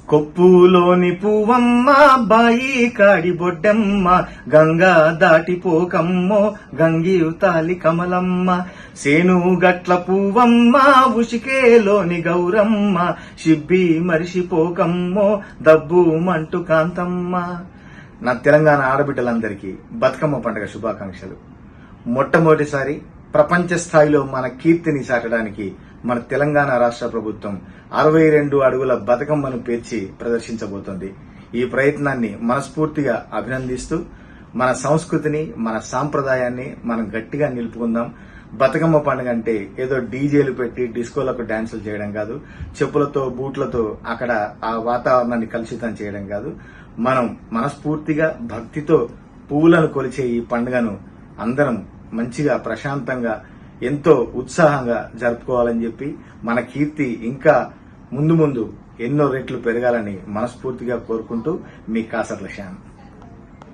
కొప్పులోని పువ్వమ్మ బాయి కాడి బొడ్డమ్మ గంగా దాటిపోకమ్మో గంగియుతాలి కమలమ్మ సేను గట్ల పువ్వమ్మ ఉషికేలోని గౌరమ్మ షిబ్బి మరిసిపోకమ్మో దబ్బు మంటు కాంతమ్మ. నా తెలంగాణ ఆడబిడ్డలందరికీ బతుకమ్మ పండుగ శుభాకాంక్షలు. మొట్టమొదటిసారి ప్రపంచ స్థాయిలో మన కీర్తిని చాటడానికి మన తెలంగాణ రాష్ట్ర ప్రభుత్వం 62 అడుగుల బతుకమ్మను పేర్చి ప్రదర్శించబోతోంది. ఈ ప్రయత్నాన్ని మనస్ఫూర్తిగా అభినందిస్తూ మన సంస్కృతిని, మన సాంప్రదాయాన్ని మనం గట్టిగా నిలుపుకుందాం. బతుకమ్మ పండుగ అంటే ఏదో డీజేలు పెట్టి డిస్కోలకు డాన్సులు చేయడం కాదు, చెప్పులతో బూట్లతో అక్కడ ఆ వాతావరణాన్ని కలుషితం చేయడం కాదు. మనం మనస్ఫూర్తిగా భక్తితో పువ్వులను కొలిచే ఈ పండుగను అందరం మంచిగా ప్రశాంతంగా ఎంతో ఉత్సాహంగా జరుపుకోవాలని చెప్పి మన కీర్తి ఇంకా ముందు ముందు ఎన్నో రెట్లు పెరగాలని మనస్ఫూర్తిగా కోరుకుంటూ మీ కాసర్ల శ్యామ్.